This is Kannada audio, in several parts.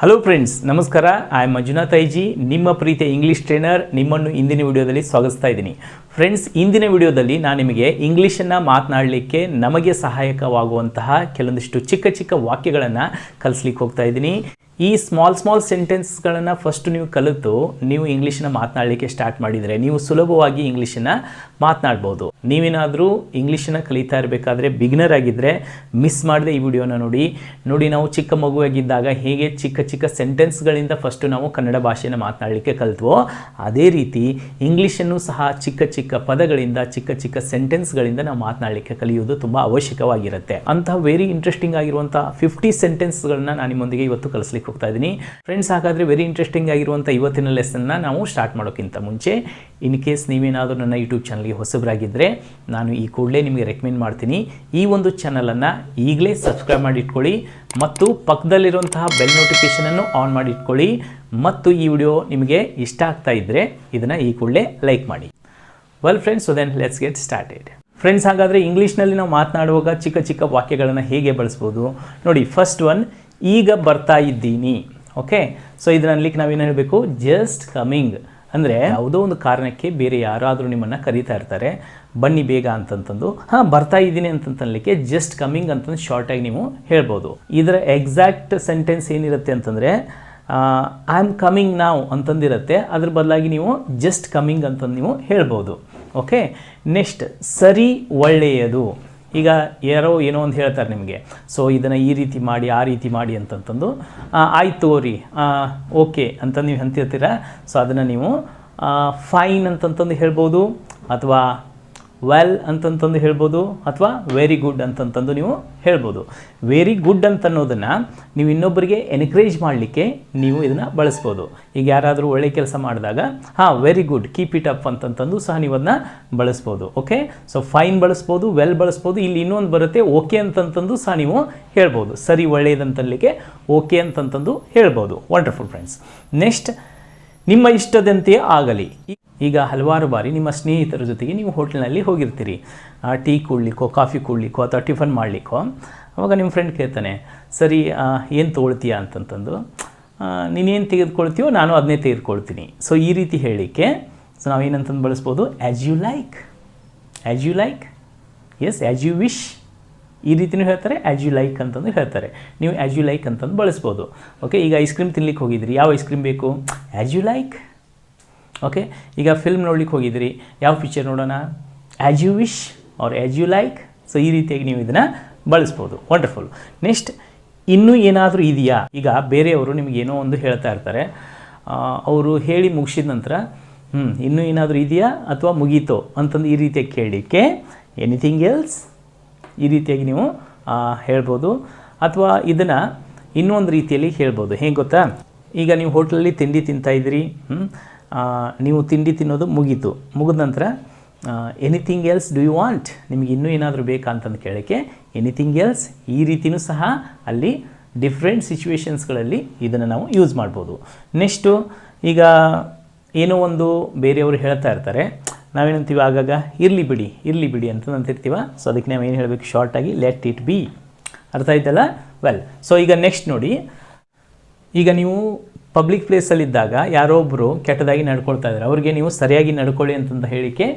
ಹಲೋ ಫ್ರೆಂಡ್ಸ್, ನಮಸ್ಕಾರ. ಐ ಆಮ್ ಮಂಜುನಾಥ್ ಐಜಿ, ನಿಮ್ಮ ಪ್ರೀತಿಯ ಇಂಗ್ಲೀಷ್ ಟ್ರೈನರ್. ನಿಮ್ಮನ್ನು ಇಂದಿನ ವಿಡಿಯೋದಲ್ಲಿ ಸ್ವಾಗತಿಸ್ತಾ ಇದ್ದೀನಿ. ಫ್ರೆಂಡ್ಸ್, ಇಂದಿನ ವಿಡಿಯೋದಲ್ಲಿ ನಾನು ನಿಮಗೆ ಇಂಗ್ಲೀಷನ್ನು ಮಾತನಾಡಲಿಕ್ಕೆ ನಮಗೆ ಸಹಾಯಕವಾಗುವಂತಹ ಕೆಲವೊಂದಿಷ್ಟು ಚಿಕ್ಕ ಚಿಕ್ಕ ವಾಕ್ಯಗಳನ್ನು ಕಲಿಸ್ಲಿಕ್ಕೆ ಹೋಗ್ತಾ ಇದ್ದೀನಿ. ಈ ಸ್ಮಾಲ್ ಸೆಂಟೆನ್ಸ್ಗಳನ್ನು ಫಸ್ಟ್ ನೀವು ಕಲಿತು ನೀವು ಇಂಗ್ಲೀಷನ್ನ ಮಾತನಾಡಲಿಕ್ಕೆ ಸ್ಟಾರ್ಟ್ ಮಾಡಿದರೆ ನೀವು ಸುಲಭವಾಗಿ ಇಂಗ್ಲೀಷನ್ನು ಮಾತನಾಡ್ಬೋದು. ನೀವೇನಾದರೂ ಇಂಗ್ಲೀಷನ್ನು ಕಲಿತಾ ಇರಬೇಕಾದ್ರೆ ಬಿಗಿನರ್ ಆಗಿದ್ದರೆ ಮಿಸ್ ಮಾಡದೆ ಈ ವಿಡಿಯೋನ ನೋಡಿ. ನಾವು ಚಿಕ್ಕ ಮಗುವಾಗಿದ್ದಾಗ ಹೇಗೆ ಚಿಕ್ಕ ಚಿಕ್ಕ ಸೆಂಟೆನ್ಸ್ಗಳಿಂದ ಫಸ್ಟು ನಾವು ಕನ್ನಡ ಭಾಷೆಯನ್ನು ಮಾತನಾಡಲಿಕ್ಕೆ ಕಲಿತ್ವೋ, ಅದೇ ರೀತಿ ಇಂಗ್ಲೀಷನ್ನು ಸಹ ಚಿಕ್ಕ ಚಿಕ್ಕ ಪದಗಳಿಂದ ಚಿಕ್ಕ ಚಿಕ್ಕ ಸೆಂಟೆನ್ಸ್ಗಳಿಂದ ನಾವು ಮಾತನಾಡಲಿಕ್ಕೆ ಕಲಿಯುವುದು ತುಂಬ ಅವಶ್ಯಕವಾಗಿರುತ್ತೆ. ಅಂತಹ ವೆರಿ ಇಂಟ್ರೆಸ್ಟಿಂಗ್ ಆಗಿರುವಂಥ 50 ಸೆಂಟೆನ್ಸ್ಗಳನ್ನ ನಾನು ನಿಮ್ಮೊಂದಿಗೆ ಇವತ್ತು ಕಲಿಸ್ಲಿಕ್ಕೆ ಹೋಗ್ತಾ ಇದ್ದೀನಿ. ಫ್ರೆಂಡ್ಸ್, ಹಾಗಾದರೆ ವೆರಿ ಇಂಟ್ರೆಸ್ಟಿಂಗ್ ಆಗಿರುವಂಥ ಇವತ್ತಿನ ಲೆಸನ್ನ ನಾವು ಸ್ಟಾರ್ಟ್ ಮಾಡೋಕ್ಕಿಂತ ಮುಂಚೆ, ಇನ್ ಕೇಸ್ ನೀವೇನಾದರೂ ನನ್ನ ಯೂಟ್ಯೂಬ್ ಚಾನಲ್ಗೆ ಹೊಸಬರಾಗಿದ್ದರೆ ನಾನು ಈ ಕೂಡಲೇ ನಿಮಗೆ ರೆಕಮೆಂಡ್ ಮಾಡ್ತೀನಿ, ಈ ಒಂದು ಚಾನಲನ್ನು ಈಗಲೇ ಸಬ್ಸ್ಕ್ರೈಬ್ ಮಾಡಿ ಇಟ್ಕೊಳ್ಳಿ ಮತ್ತು ಪಕ್ಕದಲ್ಲಿರುವಂತಹ ಬೆಲ್ ನೋಟಿಫಿಕೇಷನನ್ನು ಆನ್ ಮಾಡಿ ಇಟ್ಕೊಳ್ಳಿ. ಮತ್ತು ಈ ವಿಡಿಯೋ ನಿಮಗೆ ಇಷ್ಟ ಆಗ್ತಾ ಇದ್ದರೆ ಇದನ್ನು ಈ ಕೂಡಲೇ ಲೈಕ್ ಮಾಡಿ. Well friends, so then let's get started. Friends, ಹಾಗಾದರೆ ಇಂಗ್ಲೀಷ್ನಲ್ಲಿ ನಾವು ಮಾತನಾಡುವಾಗ ಚಿಕ್ಕ ಚಿಕ್ಕ ವಾಕ್ಯಗಳನ್ನು ಹೇಗೆ ಬಳಸ್ಬೋದು ನೋಡಿ. ಫಸ್ಟ್ ಒನ್, ಈಗ ಬರ್ತಾ ಇದ್ದೀನಿ. ಓಕೆ, ಸೊ ಇದರಲ್ಲಿ ನಾವೇನು ಹೇಳಬೇಕು? Just coming. ಅಂದರೆ ಯಾವುದೋ ಒಂದು ಕಾರಣಕ್ಕೆ ಬೇರೆ ಯಾರಾದರೂ ನಿಮ್ಮನ್ನು ಕರೀತಾ ಇರ್ತಾರೆ, ಬನ್ನಿ ಬೇಗ ಅಂತಂತಂದು, ಬರ್ತಾ ಇದ್ದೀನಿ ಅಂತಂತನ್ಲಿಕ್ಕೆ ಜಸ್ಟ್ ಕಮಿಂಗ್ ಅಂತಂದು ಶಾರ್ಟಾಗಿ ನೀವು ಹೇಳ್ಬೋದು. ಇದರ ಎಕ್ಸಾಕ್ಟ್ ಸೆಂಟೆನ್ಸ್ ಏನಿರುತ್ತೆ ಅಂತಂದರೆ ಐ ಆಮ್ ಕಮಿಂಗ್ ನಾವ್ ಅಂತಂದಿರುತ್ತೆ, ಅದ್ರ ಬದಲಾಗಿ ನೀವು ಜಸ್ಟ್ ಕಮಿಂಗ್ ಅಂತಂದು ನೀವು ಹೇಳ್ಬೋದು. ಓಕೆ, ನೆಕ್ಸ್ಟ್, ಸರಿ ಒಳ್ಳೆಯದು. ಈಗ ಯಾರೋ ಏನೋ ಒಂದು ಹೇಳ್ತಾರೆ ನಿಮಗೆ, ಸೊ ಇದನ್ನು ಈ ರೀತಿ ಮಾಡಿ ಆ ರೀತಿ ಮಾಡಿ ಅಂತಂತಂದು, ಆಯ್ತು ತೋರಿ, ಓಕೆ ಅಂತಂದು ನೀವು ಅಂತಿರ್ತೀರ. ಸೊ ಅದನ್ನು ನೀವು ಫೈನ್ ಅಂತಂತಂದು ಹೇಳ್ಬೋದು, ಅಥವಾ ವೆಲ್ ಅಂತಂತಂದು ಹೇಳ್ಬೋದು, ಅಥವಾ ವೆರಿ ಗುಡ್ ಅಂತಂತಂದು ನೀವು ಹೇಳ್ಬೋದು. ವೆರಿ ಗುಡ್ ಅಂತನ್ನೋದನ್ನು ನೀವು ಇನ್ನೊಬ್ಬರಿಗೆ ಎನ್ಕರೇಜ್ ಮಾಡಲಿಕ್ಕೆ ನೀವು ಇದನ್ನು ಬಳಸ್ಬೋದು. ಈಗ ಯಾರಾದರೂ ಒಳ್ಳೆ ಕೆಲಸ ಮಾಡಿದಾಗ very good, keep it up ಅಂತಂತಂದು ಸಹ ನೀವು ಅದನ್ನ ಬಳಸ್ಬೋದು. ಓಕೆ, ಸೊ ಫೈನ್ ಬಳಸ್ಬೋದು, ವೆಲ್ ಬಳಸ್ಬೋದು. ಇಲ್ಲಿ ಇನ್ನೊಂದು ಬರುತ್ತೆ, ಓಕೆ ಅಂತಂತಂದು ಸಹ ನೀವು ಹೇಳ್ಬೋದು. ಸರಿ ಒಳ್ಳೆಯದಂತಲಿಕ್ಕೆ ಓಕೆ ಅಂತಂತಂದು ಹೇಳ್ಬೋದು. Wonderful friends. ನೆಕ್ಸ್ಟ್, ನಿಮ್ಮ ಇಷ್ಟದಂತೆಯೇ ಆಗಲಿ. ಈಗ ಹಲವಾರು ಬಾರಿ ನಿಮ್ಮ ಸ್ನೇಹಿತರ ಜೊತೆಗೆ ನೀವು ಹೋಟೆಲ್ನಲ್ಲಿ ಹೋಗಿರ್ತೀರಿ, ಟೀ ಕುಡ್ಲಿಕ್ಕೋ ಕಾಫಿ ಕುಡ್ಲಿಕ್ಕೋ ಅಥವಾ ಟಿಫನ್ ಮಾಡಲಿಕ್ಕೋ. ಅವಾಗ ನಿಮ್ಮ ಫ್ರೆಂಡ್ ಕೇಳ್ತಾನೆ, ಸರಿ ಏನು ತೊಗೊಳ್ತೀಯಾ ಅಂತಂತಂದು, ನೀನೇನು ತೆಗೆದುಕೊಳ್ತೀಯೋ ನಾನು ಅದನ್ನೇ ತೆಗೆದುಕೊಳ್ತೀನಿ. ಸೊ ಈ ರೀತಿ ಹೇಳಲಿಕ್ಕೆ ಸೊ ನಾವೇನಂತಂದು ಬಳಸ್ಬೋದು? As you like, as you like, yes as you wish, ಈ ರೀತಿಯೂ ಹೇಳ್ತಾರೆ. ಆ್ಯಸ್ ಯು ಲೈಕ್ ಅಂತಂದು ಹೇಳ್ತಾರೆ. ನೀವು ಆ್ಯಸ್ ಯು ಲೈಕ್ ಅಂತಂದು ಬಳಸ್ಬೋದು. ಓಕೆ, ಈಗ ಐಸ್ ಕ್ರೀಮ್ ತಿನ್ಲಿಕ್ಕೆ ಹೋಗಿದ್ರಿ, ಯಾವ ಐಸ್ ಕ್ರೀಮ್ ಬೇಕು? As you like. ಓಕೆ, ಈಗ ಫಿಲ್ಮ್ ನೋಡ್ಲಿಕ್ಕೆ ಹೋಗಿದ್ರಿ, ಯಾವ ಪಿಕ್ಚರ್ ನೋಡೋಣ? As you wish or as you like. So ಈ ರೀತಿಯಾಗಿ ನೀವು ಇದನ್ನು ಬಳಸ್ಬೋದು. ವಂಡರ್ಫುಲ್. ನೆಕ್ಸ್ಟ್, ಇನ್ನೂ ಏನಾದರೂ ಇದೆಯಾ? ಈಗ ಬೇರೆಯವರು ನಿಮಗೇನೋ ಒಂದು ಹೇಳ್ತಾ ಇರ್ತಾರೆ, ಅವರು ಹೇಳಿ ಮುಗಿಸಿದ ನಂತರ ಇನ್ನೂ ಏನಾದರೂ ಇದೆಯಾ ಅಥವಾ ಮುಗೀತೋ ಅಂತಂದು ಈ ರೀತಿಯಾಗಿ ಕೇಳಲಿಕ್ಕೆ ಎನಿಥಿಂಗ್ ಎಲ್ಸ್ ಈ ರೀತಿಯಾಗಿ ನೀವು ಹೇಳ್ಬೋದು. ಅಥವಾ ಇದನ್ನು ಇನ್ನೊಂದು ರೀತಿಯಲ್ಲಿ ಹೇಳ್ಬೋದು. ಹೇಗೆ ಗೊತ್ತಾ? ಈಗ ನೀವು ಹೋಟ್ಲಲ್ಲಿ ತಿಂಡಿ ತಿಂತಾಯಿದ್ದೀರಿ, ನೀವು ತಿಂಡಿ ತಿನ್ನೋದು ಮುಗೀತು, ಮುಗಿದ ನಂತರ anything else do you want, ನಿಮಗೆ ಇನ್ನೂ ಏನಾದರೂ ಬೇಕಾ ಅಂತಂದು ಕೇಳೋಕ್ಕೆ ಎನಿಥಿಂಗ್ ಎಲ್ಸ್. ಈ ರೀತಿಯೂ ಸಹ ಅಲ್ಲಿ ಡಿಫ್ರೆಂಟ್ ಸಿಚುವೇಶನ್ಸ್ಗಳಲ್ಲಿ ಇದನ್ನು ನಾವು ಯೂಸ್ ಮಾಡ್ಬೋದು. ನೆಕ್ಸ್ಟು, ಈಗ ಏನೋ ಒಂದು ಬೇರೆಯವರು ಹೇಳ್ತಾ ಇರ್ತಾರೆ, ನಾವೇನಂತೀವಿ ಆಗಾಗ ಇರಲಿ ಬಿಡಿ ಅಂತ ಅಂತಿರ್ತೀವ. ಸೊ ಅದಕ್ಕೆ ನಾವು ಏನು ಹೇಳಬೇಕು? ಶಾರ್ಟಾಗಿ ಲೆಟ್ ಇಟ್ ಬಿ. ಅರ್ಥ ಆಯ್ತಲ್ಲ? ವೆಲ್, ಸೊ ಈಗ ನೆಕ್ಸ್ಟ್ ನೋಡಿ, ಈಗ ನೀವು ಪಬ್ಲಿಕ್ ಪ್ಲೇಸಲ್ಲಿದ್ದಾಗ ಯಾರೋ ಒಬ್ಬರು ಕೆಟ್ಟದಾಗಿ ನಡ್ಕೊಳ್ತಾ ಇದ್ದಾರೆ, ಅವ್ರಿಗೆ ನೀವು ಸರಿಯಾಗಿ ನಡ್ಕೊಳ್ಳಿ ಅಂತಂದು ಹೇಳಿಕೆ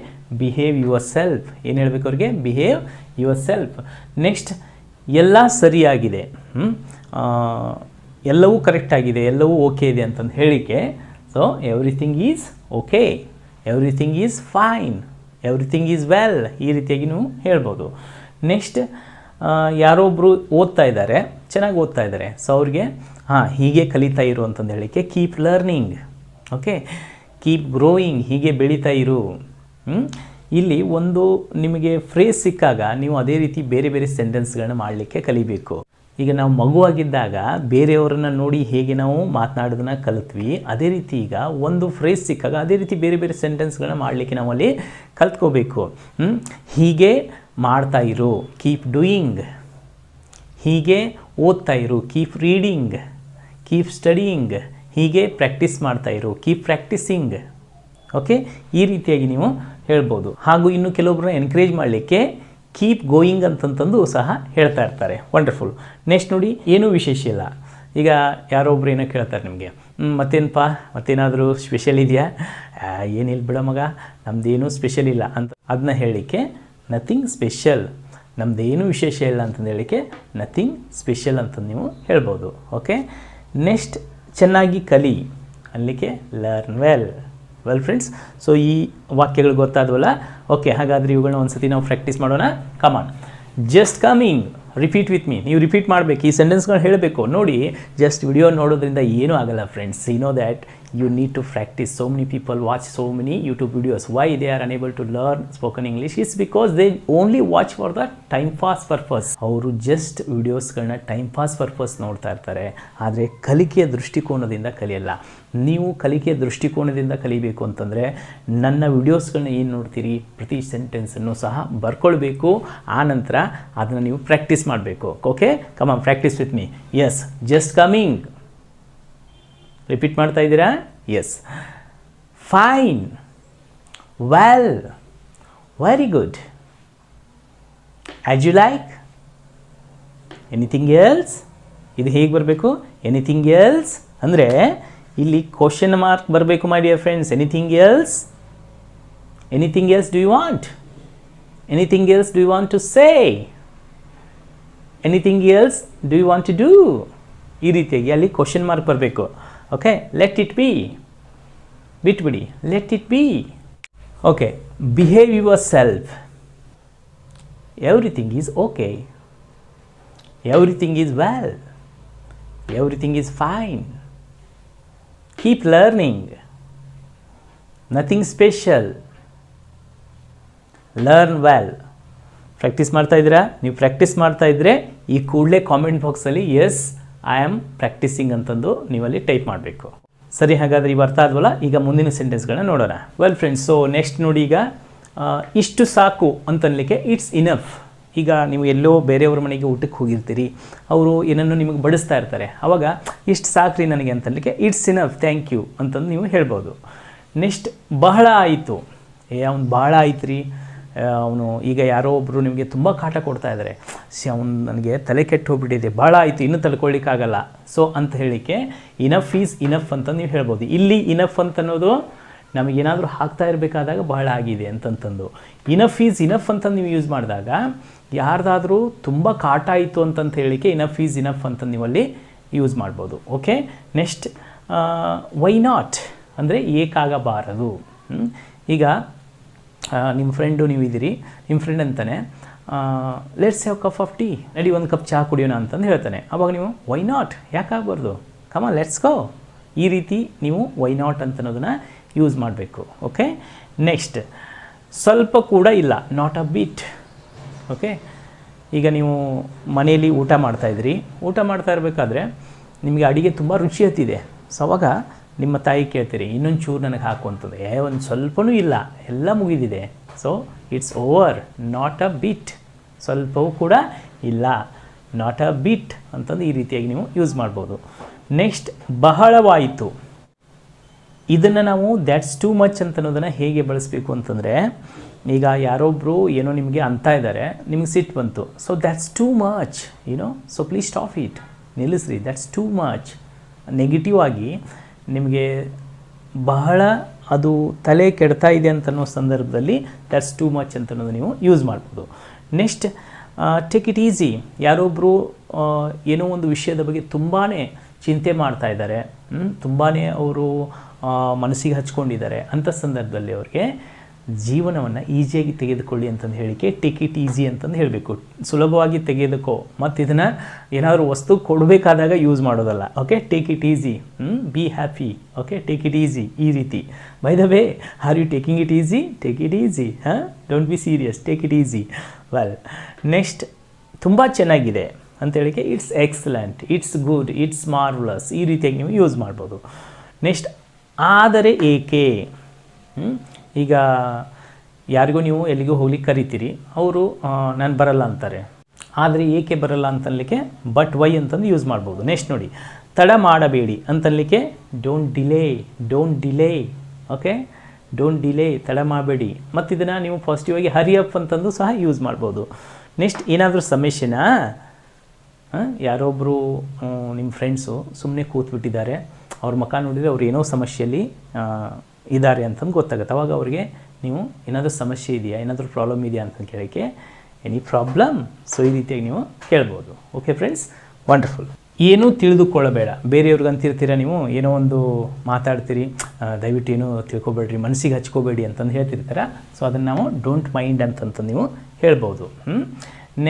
ಬಿಹೇವ್ ಯುವರ್ ಸೆಲ್ಫ್. ಏನು ಹೇಳಬೇಕು ಅವ್ರಿಗೆ? Behave your self. ನೆಕ್ಸ್ಟ್, ಎಲ್ಲ ಸರಿಯಾಗಿದೆ, ಎಲ್ಲವೂ ಕರೆಕ್ಟಾಗಿದೆ, ಎಲ್ಲವೂ ಓಕೆ ಇದೆ ಅಂತಂದು ಹೇಳಿಕೆ so everything is okay, everything is fine, everything is well, ಈ ರೀತಿಯಾಗಿ ನೀವು ಹೇಳ್ಬೋದು. ನೆಕ್ಸ್ಟ್, ಯಾರೊಬ್ಬರು ಓದ್ತಾ ಇದ್ದಾರೆ, ಚೆನ್ನಾಗಿ ಓದ್ತಾ ಇದ್ದಾರೆ, ಸೊ ಅವ್ರಿಗೆ ಹೀಗೆ ಕಲಿತಾ ಇರು ಅಂತಂದು ಹೇಳಿಕೆ keep learning. Okay, keep growing, ಹೀಗೆ ಬೆಳೀತಾ ಇರು. ಇಲ್ಲಿ ಒಂದು ನಿಮಗೆ ಫ್ರೇಸ್ ಸಿಕ್ಕಾಗ ನೀವು ಅದೇ ರೀತಿ ಬೇರೆ ಬೇರೆ ಸೆಂಟೆನ್ಸ್ಗಳನ್ನ ಮಾಡಲಿಕ್ಕೆ ಕಲಿಬೇಕು. ಈಗ ನಾವು ಮಗುವಾಗಿದ್ದಾಗ ಬೇರೆಯವರನ್ನು ನೋಡಿ ಹೇಗೆ ನಾವು ಮಾತನಾಡೋದನ್ನ ಕಲಿತ್ವಿ, ಅದೇ ರೀತಿ ಈಗ ಒಂದು ಫ್ರೇಸ್ ಸಿಕ್ಕಾಗ ಅದೇ ರೀತಿ ಬೇರೆ ಬೇರೆ ಸೆಂಟೆನ್ಸ್ಗಳನ್ನ ಮಾಡಲಿಕ್ಕೆ ನಾವು ಅಲ್ಲಿ ಕಲ್ತ್ಕೋಬೇಕು. ಹೀಗೆ ಮಾಡ್ತಾ ಇರು, ಕೀಪ್ ಡೂಯಿಂಗ್. ಹೀಗೆ ಓದ್ತಾ ಇರು, ಕೀಪ್ ರೀಡಿಂಗ್. ಕೀಪ್ ಸ್ಟಡಿಯಿಂಗ್, ಹೀಗೆ ಪ್ರಾಕ್ಟೀಸ್ ಮಾಡ್ತಾ ಇರು, ಕೀಪ್ ಪ್ರಾಕ್ಟೀಸಿಂಗ್. ಓಕೆ, ಈ ರೀತಿಯಾಗಿ ನೀವು ಹೇಳ್ಬೋದು. ಹಾಗೂ ಇನ್ನು ಕೆಲವೊಬ್ಬರನ್ನ ಎನ್ಕರೇಜ್ ಮಾಡಲಿಕ್ಕೆ ಕೀಪ್ ಗೋಯಿಂಗ್ ಅಂತಂತಂದು ಸಹ ಹೇಳ್ತಾ ಇರ್ತಾರೆ. ವಂಡರ್ಫುಲ್. ನೆಕ್ಸ್ಟ್ ನೋಡಿ, ಏನೂ ವಿಶೇಷ ಇಲ್ಲ, ಈಗ ಯಾರೋ ಒಬ್ರು ಏನೋ ಕೇಳ್ತಾರೆ ನಿಮಗೆ, ಮತ್ತೇನಪ್ಪ ಮತ್ತೇನಾದರೂ ಸ್ಪೆಷಲ್ ಇದೆಯಾ? ಏನಿಲ್ಲ ಬಿಡ ಮಗ, ನಮ್ಮದೇನೂ ಸ್ಪೆಷಲ್ ಇಲ್ಲ ಅಂತ ಅದನ್ನ ಹೇಳಲಿಕ್ಕೆ ನಥಿಂಗ್ ಸ್ಪೆಷಲ್, ನಮ್ಮದೇನೂ ವಿಶೇಷ ಇಲ್ಲ ಅಂತಂದು ಹೇಳಲಿಕ್ಕೆ ನಥಿಂಗ್ ಸ್ಪೆಷಲ್ ಅಂತಂದು ನೀವು ಹೇಳ್ಬೋದು. ಓಕೆ, ನೆಕ್ಸ್ಟ್ ಚೆನ್ನಾಗಿ ಕಲಿ ಅನ್ಲಿಕ್ಕೆ learn well. Well friends, so ಈ ವಾಕ್ಯಗಳು ಗೊತ್ತಾದವಲ್ಲ? ಓಕೆ, ಹಾಗಾದರೆ ಇವುಗಳನ್ನ ಒಂದು ಸತಿ ನಾವು ಪ್ರಾಕ್ಟೀಸ್ ಮಾಡೋಣ. Come on, just coming, repeat with me. ನೀವು ರಿಪೀಟ್ ಮಾಡಬೇಕು, ಈ ಸೆಂಟೆನ್ಸ್ಗಳು ಹೇಳಬೇಕು. ನೋಡಿ, ಜಸ್ಟ್ ವಿಡಿಯೋ ನೋಡೋದ್ರಿಂದ ಏನೂ ಆಗಲ್ಲ friends. You know that you need to practice. So many people watch so many YouTube videos. Why they are unable to learn spoken English? It's because they only watch for the time pass purpose. ಅವರು ಜಸ್ಟ್ ವಿಡಿಯೋಸ್ಗಳನ್ನ ಟೈಮ್ ಪಾಸ್ ಪರ್ಪಸ್ ನೋಡ್ತಾ ಇರ್ತಾರೆ, ಆದರೆ ಕಲಿಕೆಯ ದೃಷ್ಟಿಕೋನದಿಂದ ಕಲಿಯಲ್ಲ. ನೀವು ಕಲಿಕೆಯ ದೃಷ್ಟಿಕೋನದಿಂದ ಕಲಿಬೇಕು ಅಂತಂದರೆ ನನ್ನ ವಿಡಿಯೋಸ್ಗಳನ್ನ ಏನು ನೋಡ್ತೀರಿ, ಪ್ರತಿ ಸೆಂಟೆನ್ಸನ್ನು ಸಹ ಬರ್ಕೊಳ್ಬೇಕು. ಆ ನಂತರ ಅದನ್ನು ನೀವು ಪ್ರಾಕ್ಟೀಸ್ ಮಾಡಬೇಕು. Okay, come on, practice with me. Yes, just coming. Repeat ಮಾಡ್ತಾ ಇದ್ದೀರಾ? Yes. Fine, well, very good, as you like, anything else. ಇದು ಹೇಗೆ ಬರಬೇಕು? ಎನಿಥಿಂಗ್ ಎಲ್ಸ್ ಅಂದರೆ ಇಲ್ಲಿ ಕ್ವಶನ್ ಮಾರ್ಕ್ ಬರಬೇಕು my dear friends. Anything else, anything else do you want, anything else do you want to say, anything else do you want to do. ಈ ರೀತಿಯಾಗಿ ಅಲ್ಲಿ ಕ್ವಶನ್ ಮಾರ್ಕ್ ಬರಬೇಕು. ಓಕೆ, ಲೆಟ್ ಇಟ್ ಬಿ, ಬಿಟ್ಬಿಡಿ, let it be. Okay, behave yourself, everything is okay, everything is well, everything is fine, keep learning, nothing special, learn well. Practice ಮಾಡ್ತಾ ಇದ್ದೀರಾ? ನೀವು ಪ್ರಾಕ್ಟೀಸ್ ಮಾಡ್ತಾ ಇದ್ದರೆ ಈ ಕೂಡಲೇ ಕಾಮೆಂಟ್ ಬಾಕ್ಸಲ್ಲಿ ಎಸ್ ಐ ಆಮ್ ಪ್ರಾಕ್ಟೀಸಿಂಗ್ ಅಂತಂದು ನೀವಲ್ಲಿ ಟೈಪ್ ಮಾಡಬೇಕು. ಸರಿ, ಹಾಗಾದರೆ ಇವು ಅರ್ಥ ಆದ್ವಲ್ಲ? ಈಗ ಮುಂದಿನ ಸೆಂಟೆನ್ಸ್ಗಳನ್ನ ನೋಡೋಣ. ವೆಲ್ ಫ್ರೆಂಡ್ಸ್, ಸೊ ನೆಕ್ಸ್ಟ್ ನೋಡಿ, ಈಗ ಇಷ್ಟು ಸಾಕು ಅಂತನ್ಲಿಕ್ಕೆ ಇಟ್ಸ್ ಇನಫ್. ಈಗ ನೀವು ಎಲ್ಲೋ ಬೇರೆಯವ್ರ ಮನೆಗೆ ಊಟಕ್ಕೆ ಹೋಗಿರ್ತೀರಿ, ಅವರು ಏನನ್ನು ನಿಮಗೆ ಬಡಿಸ್ತಾ ಇರ್ತಾರೆ, ಆವಾಗ ಇಷ್ಟು ಸಾಕ್ರಿ ನನಗೆ ಅಂತನ್ಲಿಕ್ಕೆ ಇಟ್ಸ್ ಇನಫ್, ಥ್ಯಾಂಕ್ ಯು ಅಂತಂದು ನೀವು ಹೇಳ್ಬೋದು. ನೆಕ್ಸ್ಟ್, ಬಹಳ ಆಯಿತು. ಅವ್ನು ಭಾಳ ಆಯ್ತು ರೀ, ಅವನು ಈಗ ಯಾರೋ ಒಬ್ಬರು ನಿಮಗೆ ತುಂಬ ಕಾಟ ಕೊಡ್ತಾ ಇದ್ದಾರೆ, ಅವನು ನನಗೆ ತಲೆ ಕೆಟ್ಟು ಹೋಗ್ಬಿಟ್ಟಿದೆ, ಭಾಳ ಆಯಿತು, ಇನ್ನೂ ತಡ್ಕೊಳ್ಳಿಕ್ಕಾಗಲ್ಲ. ಸೊ ಅಂತ ಹೇಳಿಕೆ ಇನಫ್ ಈಸ್ ಇನಫ್ ಅಂತ ನೀವು ಹೇಳ್ಬೋದು. ಇಲ್ಲಿ ಇನಫ್ ಅಂತ ಅನ್ನೋದು ನಮಗೇನಾದರೂ ಹಾಕ್ತಾ ಇರಬೇಕಾದಾಗ ಬಹಳ ಆಗಿದೆ ಅಂತಂತಂದು, ಇನಫ್ ಈಸ್ ಇನಫ್ ಅಂತ ನೀವು ಯೂಸ್ ಮಾಡಿದಾಗ ಯಾರ್ದಾದ್ರೂ ತುಂಬ ಕಾಟ ಆಯಿತು ಅಂತಂತ ಹೇಳಿಕೆ ಇನಫ್ ಈಸ್ ಇನಫ್ ಅಂತ ನೀವಲ್ಲಿ ಯೂಸ್ ಮಾಡ್ಬೋದು. ಓಕೆ, ನೆಕ್ಸ್ಟ್, ವೈ ನಾಟ್ ಅಂದರೆ ಏಕಾಗಬಾರದು. ಈಗ ನಿಮ್ಮ ಫ್ರೆಂಡು ನೀವು ಇದ್ದೀರಿ, ನಿಮ್ಮ ಫ್ರೆಂಡ್ ಅಂತಾನೆ let's have cup of tea, ನಡಿ ಒಂದು ಕಪ್ ಚಹಾ ಕುಡಿಯೋಣ ಅಂತಂದು ಹೇಳ್ತಾನೆ. ಆವಾಗ ನೀವು ವೈ ನಾಟ್, ಯಾಕಾಗಬಾರ್ದು, ಕಮ ಲೆಟ್ಸ್ ಗೋ. ಈ ರೀತಿ ನೀವು ವೈ ನಾಟ್ ಅಂತ ಅನ್ನೋದನ್ನು ಯೂಸ್ ಮಾಡಬೇಕು. ಓಕೆ, ನೆಕ್ಸ್ಟ್, ಸ್ವಲ್ಪ ಕೂಡ ಇಲ್ಲ, ನಾಟ್ ಅ ಬಿಟ್. ಓಕೆ, ಈಗ ನೀವು ಮನೆಯಲ್ಲಿ ಊಟ ಮಾಡ್ತಾಯಿದ್ರಿ, ಊಟ ಮಾಡ್ತಾ ಇರಬೇಕಾದ್ರೆ ನಿಮಗೆ ಅಡುಗೆ ತುಂಬ ರುಚಿ ಹತ್ತಿದೆ. ಸೊ ಅವಾಗ ನಿಮ್ಮ ತಾಯಿ ಕೇಳ್ತೀರಿ, ಇನ್ನೊಂದು ಚೂರು ನನಗೆ ಹಾಕು ಅಂತಂದು, ಒಂದು ಸ್ವಲ್ಪನೂ ಇಲ್ಲ, ಎಲ್ಲ ಮುಗಿದಿದೆ. So it's over, not a bit, ಸ್ವಲ್ಪವೂ ಕೂಡ ಇಲ್ಲ, ನಾಟ್ ಅ ಬಿಟ್ ಅಂತಂದು ಈ ರೀತಿಯಾಗಿ ನೀವು ಯೂಸ್ ಮಾಡ್ಬೋದು. ನೆಕ್ಸ್ಟ್, ಬಹಳವಾಯಿತು. ಇದನ್ನು ನಾವು ದ್ಯಾಟ್ಸ್ ಟೂ ಮಚ್ ಅಂತ ಅನ್ನೋದನ್ನು ಹೇಗೆ ಬಳಸಬೇಕು ಅಂತಂದರೆ, ಈಗ ಯಾರೊಬ್ಬರು ಏನೋ ನಿಮಗೆ ಅಂತ ಇದ್ದಾರೆ, ನಿಮಗೆ ಸಿಟ್ಟು ಬಂತು, so that's too much, you know, so please stop it, ನಿಲ್ಲಿಸ್ರಿ, ದ್ಯಾಟ್ಸ್ ಟೂ ಮಚ್. ನೆಗೆಟಿವ್ ಆಗಿ ನಿಮಗೆ ಬಹಳ ಅದು ತಲೆ ಕೆಡ್ತಾ ಇದೆ ಅಂತನ್ನೋ ಸಂದರ್ಭದಲ್ಲಿ ದ್ಯಾಟ್ಸ್ ಟೂ ಮಚ್ ಅಂತ ಅನ್ನೋದು ನೀವು ಯೂಸ್ ಮಾಡ್ಬೋದು. Next, take it easy. ಯಾರೊಬ್ಬರು ಏನೋ ಒಂದು ವಿಷಯದ ಬಗ್ಗೆ ತುಂಬಾ ಚಿಂತೆ ಮಾಡ್ತಾ ಇದ್ದಾರೆ, ತುಂಬಾ ಅವರು ಮನಸ್ಸಿಗೆ ಹಚ್ಕೊಂಡಿದ್ದಾರೆ, ಅಂಥ ಸಂದರ್ಭದಲ್ಲಿ ಅವ್ರಿಗೆ ಜೀವನವನ್ನು ಈಸಿಯಾಗಿ ತೆಗೆದುಕೊಳ್ಳಿ ಅಂತಂದು ಹೇಳಿಕೆ ಟೇಕ್ ಇಟ್ ಈಸಿ ಅಂತಂದು ಹೇಳಬೇಕು. ಸುಲಭವಾಗಿ ತೆಗೆದುಕೋ, ಮತ್ತು ಇದನ್ನು ಏನಾದರೂ ವಸ್ತು ಕೊಡಬೇಕಾದಾಗ ಯೂಸ್ ಮಾಡೋದಲ್ಲ. Okay, take it easy, be happy. Okay, take it easy ಈ ರೀತಿ. By the way, are you taking it easy? Take it easy, don't be serious, take it easy. Well, next, ತುಂಬ ಚೆನ್ನಾಗಿದೆ ಅಂತ ಹೇಳಿಕೆ it's excellent, it's good, it's marvellous, ಈ ರೀತಿಯಾಗಿ ನೀವು ಯೂಸ್ ಮಾಡ್ಬೋದು. ನೆಕ್ಸ್ಟ್, ಆದರೆ ಏಕೆ. ಈಗ ಯಾರಿಗೂ ನೀವು ಎಲ್ಲಿಗೂ ಹೋಗ್ಲಿಕ್ಕೆ ಕರಿತೀರಿ, ಅವರು ನಾನು ಬರಲ್ಲ ಅಂತಾರೆ, ಆದರೆ ಏಕೆ ಬರಲ್ಲ ಅಂತನ್ಲಿಕ್ಕೆ ಬಟ್ ವೈ ಅಂತಂದು ಯೂಸ್ ಮಾಡ್ಬೋದು. ನೆಕ್ಸ್ಟ್ ನೋಡಿ, ತಡ ಮಾಡಬೇಡಿ ಅಂತನ್ಲಿಕ್ಕೆ don't delay, don't delay. Okay, don't delay, ತಡ ಮಾಡಬೇಡಿ. ಮತ್ತು ಇದನ್ನು ನೀವು ಪಾಸಿಟಿವ್ ಆಗಿ ಹರಿ ಅಪ್ ಅಂತಂದು ಸಹ ಯೂಸ್ ಮಾಡ್ಬೋದು. ನೆಕ್ಸ್ಟ್, ಏನಾದರೂ ಸಮಸ್ಯೆನಾ, ಯಾರೊಬ್ಬರು ನಿಮ್ಮ ಫ್ರೆಂಡ್ಸು ಸುಮ್ಮನೆ ಕೂತ್ಬಿಟ್ಟಿದ್ದಾರೆ, ಅವ್ರ ಮುಖ ನೋಡಿದರೆ ಅವ್ರು ಏನೋ ಸಮಸ್ಯೆಯಲ್ಲಿ ಇದ್ದಾರೆ ಅಂತಂದು ಗೊತ್ತಾಗುತ್ತೆ. ಅವಾಗ ಅವ್ರಿಗೆ ನೀವು ಏನಾದರೂ ಸಮಸ್ಯೆ ಇದೆಯಾ, ಏನಾದರೂ ಪ್ರಾಬ್ಲಮ್ ಇದೆಯಾ ಅಂತ ಕೇಳೋಕ್ಕೆ ಎನಿ ಪ್ರಾಬ್ಲಮ್, ಸೊ ಈ ರೀತಿಯಾಗಿ ನೀವು ಕೇಳ್ಬೋದು. Okay friends, wonderful. ಏನೂ ತಿಳಿದುಕೊಳ್ಳಬೇಡ. ಬೇರೆಯವ್ರಿಗೆ ಅಂತಿರ್ತೀರ ನೀವು, ಏನೋ ಒಂದು ಮಾತಾಡ್ತೀರಿ, ದಯವಿಟ್ಟು ಏನೂ ತಿಳ್ಕೊಬೇಡ್ರಿ, ಮನಸ್ಸಿಗೆ ಹಚ್ಕೋಬೇಡಿ ಅಂತಂದು ಹೇಳ್ತಿರ್ತಾರೆ. ಸೊ ಅದನ್ನು ನಾವು ಡೋಂಟ್ ಮೈಂಡ್ ಅಂತಂದು ನೀವು ಹೇಳ್ಬೋದು.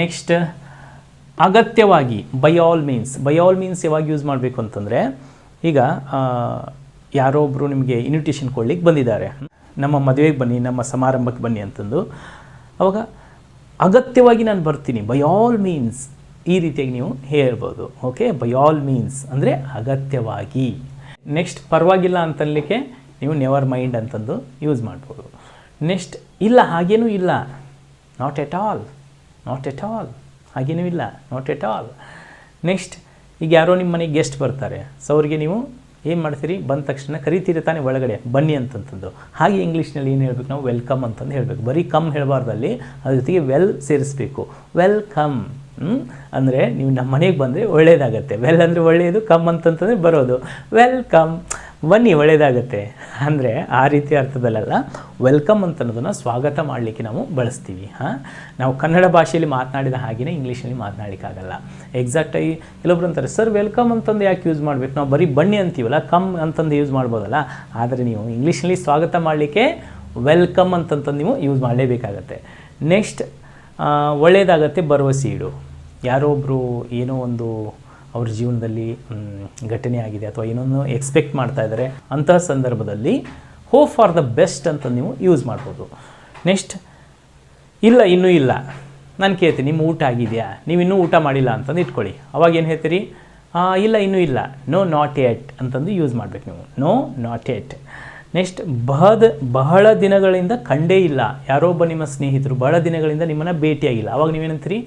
ನೆಕ್ಸ್ಟ್, ಅಗತ್ಯವಾಗಿ, by all means. By all means ಯಾವಾಗ ಯೂಸ್ ಮಾಡಬೇಕು ಅಂತಂದರೆ, ಈಗ ಯಾರೋ ಒಬ್ಬರು ನಿಮಗೆ ಇನ್ವಿಟೇಷನ್ ಕೊಡ್ಲಿಕ್ಕೆ ಬಂದಿದ್ದಾರೆ, ನಮ್ಮ ಮದುವೆಗೆ ಬನ್ನಿ, ನಮ್ಮ ಸಮಾರಂಭಕ್ಕೆ ಬನ್ನಿ ಅಂತಂದು. ಅವಾಗ ಅಗತ್ಯವಾಗಿ ನಾನು ಬರ್ತೀನಿ, ಬೈ ಆಲ್ ಮೀನ್ಸ್, ಈ ರೀತಿಯಾಗಿ ನೀವು ಹೇಳ್ಬೋದು. ಓಕೆ, ಬೈ ಆಲ್ ಮೀನ್ಸ್ ಅಂದರೆ ಅಗತ್ಯವಾಗಿ. ನೆಕ್ಸ್ಟ್, ಪರವಾಗಿಲ್ಲ ಅಂತನ್ಲಿಕ್ಕೆ ನೀವು ನೆವರ್ ಮೈಂಡ್ ಅಂತಂದು ಯೂಸ್ ಮಾಡ್ಬೋದು. ನೆಕ್ಸ್ಟ್, ಇಲ್ಲ ಹಾಗೇನೂ ಇಲ್ಲ, not at all, not at all, ಹಾಗೇನೂ ಇಲ್ಲ, ನಾಟ್ ಎಟ್ ಆಲ್. ನೆಕ್ಸ್ಟ್, ಈಗ ಯಾರೋ ನಿಮ್ಮ ಮನೆಗೆ ಗೆಸ್ಟ್ ಬರ್ತಾರೆ, ಸೊ ಅವ್ರಿಗೆ ನೀವು ಏನು ಮಾಡ್ತೀರಿ, ಬಂದ ತಕ್ಷಣ ಕರಿತೀರಿ ತಾನೇ ಒಳಗಡೆ ಬನ್ನಿ ಅಂತಂತಂದು. ಹಾಗೆ ಇಂಗ್ಲೀಷ್ನಲ್ಲಿ ಏನು ಹೇಳ್ಬೇಕು ನಾವು, ವೆಲ್ಕಮ್ ಅಂತಂದು ಹೇಳಬೇಕು. ಬರೀ ಕಮ್ ಹೇಳಬಾರ್ದಲ್ಲಿ, ಅದ್ರ ಜೊತೆಗೆ ವೆಲ್ ಸೇರಿಸ್ಬೇಕು. ವೆಲ್ಕಮ್ ಅಂದರೆ ನೀವು ನಮ್ಮ ಮನೆಗೆ ಬಂದರೆ ಒಳ್ಳೆಯದಾಗತ್ತೆ. ವೆಲ್ ಅಂದರೆ ಒಳ್ಳೆಯದು, ಕಮ್ ಅಂತಂತಂದರೆ ಬರೋದು. ವೆಲ್ಕಮ್, ಬನ್ನಿ ಒಳ್ಳೆಯದಾಗತ್ತೆ ಅಂದರೆ ಆ ರೀತಿ ಅರ್ಥದಲ್ಲ. ವೆಲ್ಕಮ್ ಅಂತನ್ನೋದನ್ನು ಸ್ವಾಗತ ಮಾಡಲಿಕ್ಕೆ ನಾವು ಬಳಸ್ತೀವಿ. ನಾವು ಕನ್ನಡ ಭಾಷೆಯಲ್ಲಿ ಮಾತನಾಡಿದ ಹಾಗೆಯೇ ಇಂಗ್ಲೀಷಲ್ಲಿ ಮಾತನಾಡಲಿಕ್ಕಾಗಲ್ಲ. ಎಕ್ಸಾಕ್ಟಾಗಿ ಕೆಲವೊಬ್ರು ಅಂತಾರೆ, ಸರ್ ವೆಲ್ಕಮ್ ಅಂತಂದು ಯಾಕೆ ಯೂಸ್ ಮಾಡಬೇಕು, ನಾವು ಬರೀ ಬನ್ನಿ ಅಂತೀವಲ್ಲ, ಕಮ್ ಅಂತಂದು ಯೂಸ್ ಮಾಡ್ಬೋದಲ್ಲ. ಆದರೆ ನೀವು ಇಂಗ್ಲೀಷ್ನಲ್ಲಿ ಸ್ವಾಗತ ಮಾಡಲಿಕ್ಕೆ ವೆಲ್ಕಮ್ ಅಂತಂತಂದು ನೀವು ಯೂಸ್ ಮಾಡಲೇಬೇಕಾಗತ್ತೆ. ನೆಕ್ಸ್ಟ್, ಒಳ್ಳೆಯದಾಗತ್ತೆ, ಭರವಸೆ ಇಡು. ಯಾರೋ ಒಬ್ಬರು ಏನೋ ಒಂದು ಅವ್ರ ಜೀವನದಲ್ಲಿ ಘಟನೆ ಆಗಿದೆ ಅಥವಾ ಏನೊಂದು ಎಕ್ಸ್ಪೆಕ್ಟ್ ಮಾಡ್ತಾ ಇದ್ದಾರೆ, ಅಂತಹ ಸಂದರ್ಭದಲ್ಲಿ ಹೋಪ್ ಫಾರ್ ದ ಬೆಸ್ಟ್ ಅಂತ ನೀವು ಯೂಸ್ ಮಾಡ್ಬೋದು. ನೆಕ್ಸ್ಟ್, ಇಲ್ಲ ಇನ್ನೂ ಇಲ್ಲ, ನಾನು ಕೇಳ್ತೀನಿ ನಿಮ್ಮ ಊಟ ಆಗಿದೆಯಾ, ನೀವು ಇನ್ನೂ ಊಟ ಮಾಡಿಲ್ಲ ಅಂತಂದು ಇಟ್ಕೊಳ್ಳಿ. ಅವಾಗ ಏನು ಹೇಳ್ತೀರಿ, ಇಲ್ಲ ಇನ್ನೂ ಇಲ್ಲ, ನೋ ನಾಟ್ ಎಟ್ ಅಂತಂದು ಯೂಸ್ ಮಾಡಬೇಕು ನೀವು, ನೋ ನಾಟ್ ಎಟ್. ನೆಕ್ಸ್ಟ್, ಬಹಳ ದಿನಗಳಿಂದ ಕಂಡೇ ಇಲ್ಲ. ಯಾರೋ ಒಬ್ಬ ನಿಮ್ಮ ಸ್ನೇಹಿತರು ಬಹಳ ದಿನಗಳಿಂದ ನಿಮ್ಮನ್ನು ಭೇಟಿಯಾಗಿಲ್ಲ, ಅವಾಗ ನೀವೇನಂತೀರಿ,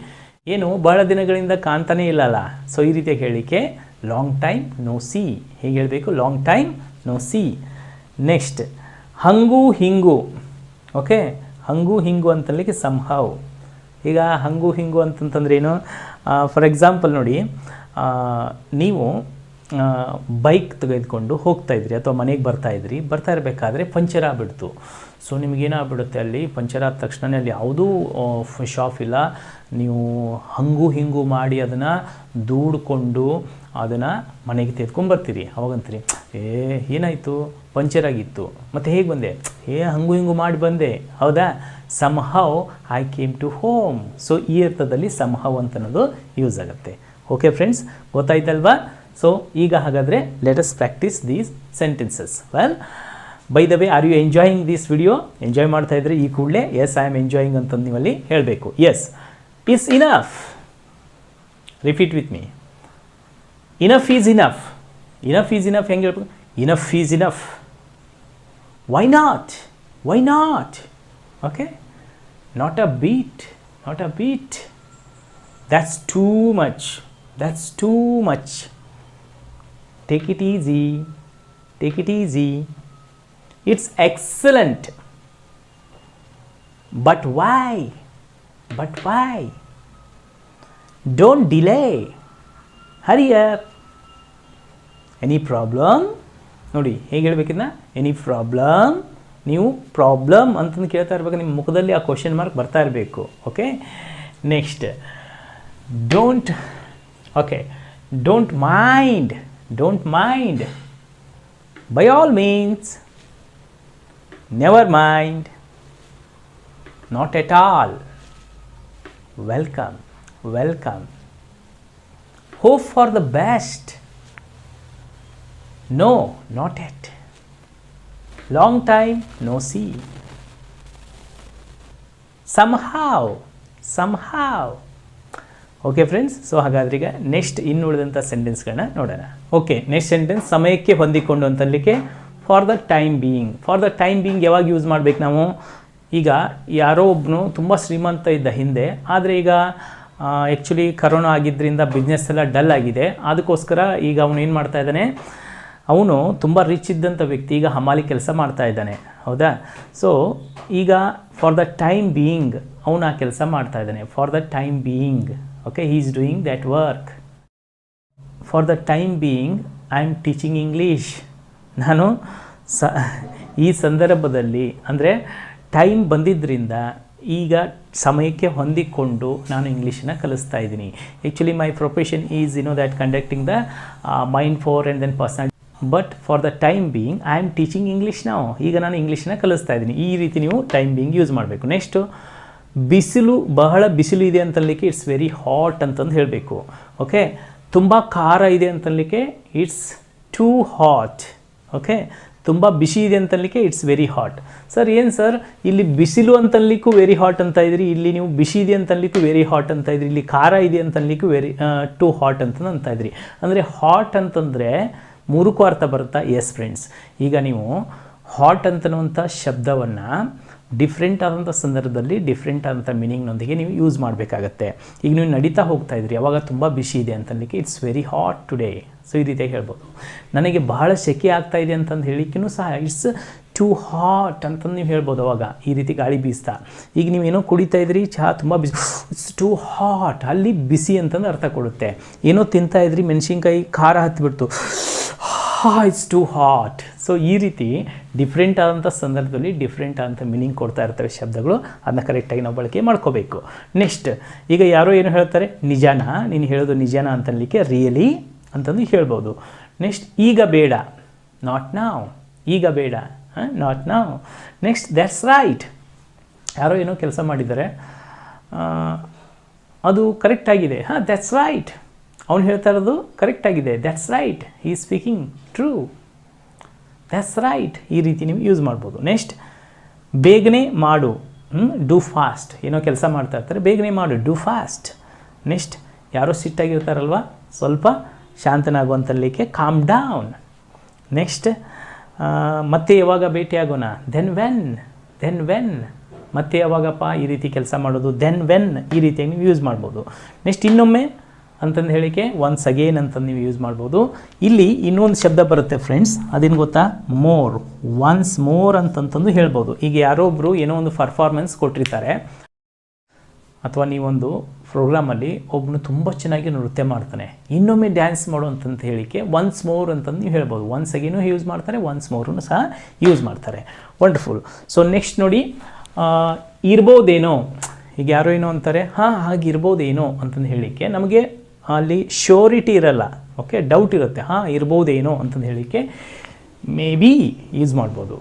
ಏನು ಬಹಳ ದಿನಗಳಿಂದ ಕಾಣ್ತಾನೇ ಇಲ್ಲಲ್ಲ. ಸೊ ಈ ರೀತಿಯಾಗಿ ಹೇಳಲಿಕ್ಕೆ ಲಾಂಗ್ ಟೈಮ್ ನೋ ಸಿ, ಹೇಗೆ ಹೇಳಬೇಕು, long time no see. Next, ಹಂಗು ಹಿಂಗು. ಓಕೆ, ಹಂಗು ಹಿಂಗು ಅಂತಲಿಕ್ಕೆ ಸಂಹವ್. ಈಗ ಹಂಗು ಹಿಂಗು ಅಂತಂತಂದ್ರೆ ಏನು, ಫಾರ್ ಎಕ್ಸಾಂಪಲ್ ನೋಡಿ, ನೀವು ಬೈಕ್ ತೆಗೆದುಕೊಂಡು ಹೋಗ್ತಾಯಿದ್ರಿ ಅಥವಾ ಮನೆಗೆ ಬರ್ತಾ ಇರಬೇಕಾದ್ರೆ ಪಂಚರ್ ಆಗಿಬಿಡ್ತು. ಸೊ ನಿಮಗೇನಾಗ್ಬಿಡುತ್ತೆ, ಅಲ್ಲಿ ಪಂಚರ್ ಆದ ತಕ್ಷಣ ಅಲ್ಲಿ ಯಾವುದೂ ಶಾಪ್ ಇಲ್ಲ, ನೀವು ಹಂಗು ಹಿಂಗು ಮಾಡಿ ಅದನ್ನು ದೂಡ್ಕೊಂಡು ಅದನ್ನು ಮನೆಗೆ ತೆಗೆದುಕೊಂಡ್ಬರ್ತೀರಿ. ಅವಾಗಂತೀರಿ, ಏನಾಯಿತು, ಪಂಚರ್ ಆಗಿತ್ತು, ಮತ್ತು ಹೇಗೆ ಬಂದೆ, ಹಂಗು ಹಿಂಗು ಮಾಡಿ ಬಂದೆ, ಹೌದಾ, somehow I came to home. So ಈ ಅರ್ಥದಲ್ಲಿ ಸಮ್ಹವ್ ಅಂತ ಅನ್ನೋದು ಯೂಸ್ ಆಗುತ್ತೆ. Okay friends, ಗೊತ್ತಾಯ್ತಲ್ವಾ? ಸೊ ಈಗ ಹಾಗಾದರೆ let us practice these sentences. Well, by the way, are you enjoying this video? Enjoy ಮಾಡ್ತಾ ಇದ್ರೆ ಈ ಕೂಡಲೇ ಎಸ್ ಐ ಆಮ್ ಎಂಜಾಯಿಂಗ್ ಅಂತಂದು ನೀವಲ್ಲಿ ಹೇಳಬೇಕು. Yes is enough. Repeat with me, enough is enough. Enough is enough ಹೆಂಗೆ ಹೇಳ್ಬೇಕು, enough is enough. Why not, why not. Okay, not a bit, not a bit. That's too much, that's too much. Take it easy, take it easy. It's excellent. But why? But why? Don't delay. Hurry up. Any problem? ನೋಡಿ ಹೇಗೆ ಹೇಳಬೇಕಿದ್ನ, ಎನಿ ಪ್ರಾಬ್ಲಮ್. ನೀವು ಪ್ರಾಬ್ಲಮ್ ಅಂತಂದು ಕೇಳ್ತಾ ಇರಬೇಕು, ನಿಮ್ಮ ಮುಖದಲ್ಲಿ ಆ ಕ್ವಶನ್ ಮಾರ್ಕ್ ಬರ್ತಾ ಇರಬೇಕು. Okay, next, don't. Okay, don't mind. Don't mind. By all means. Never mind. Not at all. Welcome. Welcome. Hope for the best. No, not yet. Long time no see. Somehow. Somehow. Okay friends, so ಹಾಗಾದ್ರೆ ಈಗ ನೆಕ್ಸ್ಟ್ ಇನ್ನುಳಿದಂಥ ಸೆಂಟೆನ್ಸ್ಗಳನ್ನ ನೋಡೋಣ. ಓಕೆ, ನೆಕ್ಸ್ಟ್ ಸೆಂಟೆನ್ಸ್, ಸಮಯಕ್ಕೆ ಹೊಂದಿಕೊಂಡು ಅಂತಲಿಕ್ಕೆ for the time being. For the time being ಯಾವಾಗ ಯೂಸ್ ಮಾಡಬೇಕು ನಾವು? ಈಗ ಯಾರೋ ಒಬ್ಬನು ತುಂಬ ಶ್ರೀಮಂತ ಇದ್ದ ಹಿಂದೆ, ಆದರೆ ಈಗ ಆ್ಯಕ್ಚುಲಿ ಕರೋನಾ ಆಗಿದ್ದರಿಂದ ಬಿಸ್ನೆಸ್ ಎಲ್ಲ ಡಲ್ ಆಗಿದೆ. ಅದಕ್ಕೋಸ್ಕರ ಈಗ ಅವನು ಏನು ಮಾಡ್ತಾ ಇದ್ದಾನೆ, ಅವನು ತುಂಬ ರಿಚ್ ಇದ್ದಂಥ ವ್ಯಕ್ತಿ, ಈಗ ಹಮಾಲಿ ಕೆಲಸ ಮಾಡ್ತಾ ಇದ್ದಾನೆ, ಹೌದಾ? ಸೊ ಈಗ ಫಾರ್ ದ ಟೈಮ್ ಬೀಯಿಂಗ್ ಅವನು ಆ ಕೆಲಸ ಮಾಡ್ತಾ ಇದ್ದಾನೆ. For the time being, okay, he is doing that work. For the time being I am teaching English. ನಾನು ಈ ಸಂದರ್ಭದಲ್ಲಿ ಅಂದರೆ ಟೈಮ್ ಬಂದಿದ್ದರಿಂದ ಈಗ ಸಮಯಕ್ಕೆ ಹೊಂದಿಕೊಂಡು ನಾನು ಇಂಗ್ಲೀಷನ್ನು ಕಲಿಸ್ತಾ ಇದ್ದೀನಿ. Actually my profession is that conducting the mind for and then personal, but for the time being I am teaching English ನಾವು. ಈಗ ನಾನು ಇಂಗ್ಲೀಷನ್ನ ಕಲಿಸ್ತಾ ಇದ್ದೀನಿ. ಈ ರೀತಿ ನೀವು ಟೈಮ್ ಬೀಯಿಂಗ್ ಯೂಸ್ ಮಾಡಬೇಕು. ನೆಕ್ಸ್ಟು ಬಿಸಿಲು, ಬಹಳ ಬಿಸಿಲು ಇದೆ ಅಂತಲಿಕ್ಕೆ ಇಟ್ಸ್ ವೆರಿ ಹಾಟ್ ಅಂತಂದು ಹೇಳಬೇಕು. ಓಕೆ, ತುಂಬ ಖಾರ ಇದೆ ಅಂತಲಿಕ್ಕೆ ಇಟ್ಸ್ ಟೂ ಹಾಟ್. ಓಕೆ, ತುಂಬ ಬಿಸಿ ಇದೆ ಅಂತಲಿಕ್ಕೆ ಇಟ್ಸ್ ವೆರಿ ಹಾಟ್. ಸರ್ ಏನು ಸರ್ ಇಲ್ಲಿ ಬಿಸಿಲು ಅಂತಲಿಕ್ಕೂ ವೆರಿ ಹಾಟ್ ಅಂತ ಇದ್ರಿ, ಇಲ್ಲಿ ನೀವು ಬಿಸಿ ಇದೆ ಅಂತಲಿಕ್ಕೂ ವೆರಿ ಹಾಟ್ ಅಂತ ಇದ್ರಿ, ಇಲ್ಲಿ ಖಾರ ಇದೆ ಅಂತಲಿಕ್ಕೂ ಟೂ ಹಾಟ್ ಅಂತ ಇದ್ರಿ. ಅಂದರೆ ಹಾಟ್ ಅಂತಂದರೆ ಮೂರಕ್ಕೂ ಅರ್ಥ ಬರುತ್ತಾ? ಎಸ್ ಫ್ರೆಂಡ್ಸ್, ಈಗ ನೀವು ಹಾಟ್ ಅಂತನ್ನುವಂಥ ಶಬ್ದವನ್ನು ಡಿಫ್ರೆಂಟ್ ಆದಂಥ ಸಂದರ್ಭದಲ್ಲಿ ಡಿಫ್ರೆಂಟ್ ಆದಂಥ ಮೀನಿಂಗ್ನೊಂದಿಗೆ ನೀವು ಯೂಸ್ ಮಾಡಬೇಕಾಗತ್ತೆ. ಈಗ ನೀವು ನಡೀತಾ ಹೋಗ್ತಾ ಇದ್ರಿ, ಅವಾಗ ತುಂಬ ಬಿಸಿ ಇದೆ ಅಂತಲಿಕ್ಕೆ it's very hot today. So ಈ ರೀತಿಯಾಗಿ ಹೇಳ್ಬೋದು. ನನಗೆ ಬಹಳ ಸೆಕೆ ಆಗ್ತಾ ಇದೆ ಅಂತಂದು ಹೇಳಿಕೆನೂ ಸಹ ಇಟ್ಸ್ ಟೂ ಹಾಟ್ ಅಂತಂದು ನೀವು ಹೇಳ್ಬೋದು. ಅವಾಗ ಈ ರೀತಿ ಗಾಳಿ ಬೀಸ್ತಾ, ಈಗ ನೀವೇನೋ ಕುಡಿತಾ ಇದ್ರಿ, ಚಹಾ ತುಂಬ ಬಿಸಿ, ಇಟ್ಸ್ ಟೂ ಹಾಟ್, ಅಲ್ಲಿ ಬಿಸಿ ಅಂತಂದು ಅರ್ಥ ಕೊಡುತ್ತೆ. ಏನೋ ತಿಂತಾ ಇದ್ರಿ, ಮೆಣಸಿನ್ಕಾಯಿ ಖಾರ ಹತ್ತಿಬಿಡ್ತು, ಇಟ್ಸ್ ಟೂ ಹಾಟ್. ಸೊ ಈ ರೀತಿ ಡಿಫ್ರೆಂಟ್ ಆದಂಥ ಸಂದರ್ಭದಲ್ಲಿ ಡಿಫ್ರೆಂಟ್ ಆದಂಥ ಮೀನಿಂಗ್ ಕೊಡ್ತಾ ಇರ್ತವೆ ಶಬ್ದಗಳು. ಅದನ್ನ ಕರೆಕ್ಟಾಗಿ ನಾವು ಬಳಕೆ ಮಾಡ್ಕೋಬೇಕು. ನೆಕ್ಸ್ಟ್, ಈಗ ಯಾರೋ ಏನು ಹೇಳ್ತಾರೆ, ನಿಜಾನಾ, ನೀನು ಹೇಳೋದು ನಿಜಾನಾ ಅಂತಲಿಕ್ಕೆ ರಿಯಲಿ ಅಂತಂದು ಹೇಳ್ಬೋದು. ನೆಕ್ಸ್ಟ್, ಈಗ ಬೇಡ, ನಾಟ್ ನಾವ್, ಈಗ ಬೇಡ, ನಾಟ್ ನಾವ್. ನೆಕ್ಸ್ಟ್, ದ್ಯಾಟ್ಸ್ ರೈಟ್, ಯಾರೋ ಏನೋ ಕೆಲಸ ಮಾಡಿದ್ದಾರೆ, ಅದು ಕರೆಕ್ಟಾಗಿದೆ, ದ್ಯಾಟ್ಸ್ ರೈಟ್, ಅವ್ನು ಹೇಳ್ತಾ ಇರೋದು ಕರೆಕ್ಟಾಗಿದೆ, that's right, he is speaking true, that's right. ಈ ರೀತಿ ನೀವು ಯೂಸ್ ಮಾಡ್ಬೋದು. ನೆಕ್ಸ್ಟ್, ಬೇಗನೆ ಮಾಡು, ಡೂ ಫಾಸ್ಟ್, ಏನೋ ಕೆಲಸ ಮಾಡ್ತಾ ಇರ್ತಾರೆ, ಬೇಗನೆ ಮಾಡು, ಡೂ ಫಾಸ್ಟ್. ನೆಕ್ಸ್ಟ್, ಯಾರೋ ಸಿಟ್ಟಾಗಿರ್ತಾರಲ್ವ, ಸ್ವಲ್ಪ ಶಾಂತನಾಗುವಂತಲಿಕ್ಕೆ ಕಾಮ್ ಡೌನ್. ನೆಕ್ಸ್ಟ್, ಮತ್ತೆ ಯಾವಾಗ ಭೇಟಿಯಾಗೋಣ, ದೆನ್ ವೆನ್, ಮತ್ತೆ ಯಾವಾಗಪ್ಪ ಈ ರೀತಿ ಕೆಲಸ ಮಾಡೋದು, ದೆನ್ ವೆನ್, ಈ ರೀತಿಯಾಗಿ ನೀವು ಯೂಸ್ ಮಾಡ್ಬೋದು. ನೆಕ್ಸ್ಟ್, ಇನ್ನೊಮ್ಮೆ ಅಂತಂದು ಹೇಳಿಕೆ ಒನ್ಸ್ ಅಗೇನ್ ಅಂತಂದು ನೀವು ಯೂಸ್ ಮಾಡ್ಬೋದು. ಇಲ್ಲಿ ಇನ್ನೊಂದು ಶಬ್ದ ಬರುತ್ತೆ ಫ್ರೆಂಡ್ಸ್, ಅದೇನು ಗೊತ್ತಾ, ಮೋರ್, ಒನ್ಸ್ ಮೋರ್ ಅಂತಂತಂದು ಹೇಳ್ಬೋದು. ಈಗ ಯಾರೊಬ್ಬರು ಏನೋ ಒಂದು ಪರ್ಫಾರ್ಮೆನ್ಸ್ ಕೊಟ್ಟಿರ್ತಾರೆ, ಅಥವಾ ನೀವೊಂದು ಪ್ರೋಗ್ರಾಮಲ್ಲಿ ಒಬ್ಬನು ತುಂಬ ಚೆನ್ನಾಗಿ ನೃತ್ಯ ಮಾಡ್ತಾನೆ, ಇನ್ನೊಮ್ಮೆ ಡ್ಯಾನ್ಸ್ ಮಾಡು ಅಂತಂತ ಹೇಳಿಕೆ ಒನ್ಸ್ ಮೋರ್ ಅಂತಂದು ನೀವು ಹೇಳ್ಬೋದು. ಒನ್ಸ್ ಅಗೇನು ಯೂಸ್ ಮಾಡ್ತಾರೆ, ಒನ್ಸ್ ಮೋರನ್ನು ಸಹ ಯೂಸ್ ಮಾಡ್ತಾರೆ. ವಂಡರ್ಫುಲ್. ಸೊ ನೆಕ್ಸ್ಟ್ ನೋಡಿ, ಇರ್ಬೋದೇನೋ, ಈಗ ಯಾರೋ ಏನೋ ಅಂತಾರೆ, ಹಾಗಿರ್ಬೋದೇನೋ ಅಂತಂದು ಹೇಳಿಕೆ ನಮಗೆ ಅಲ್ಲಿ ಶ್ಯೂರಿಟಿ ಇರಲ್ಲ. ಓಕೆ, ಡೌಟ್ ಇರುತ್ತೆ, ಇರ್ಬೋದೇನೋ ಅಂತಂದು ಹೇಳಿಕೆ ಮೇ ಬಿ ಯೂಸ್ ಮಾಡ್ಬೋದು.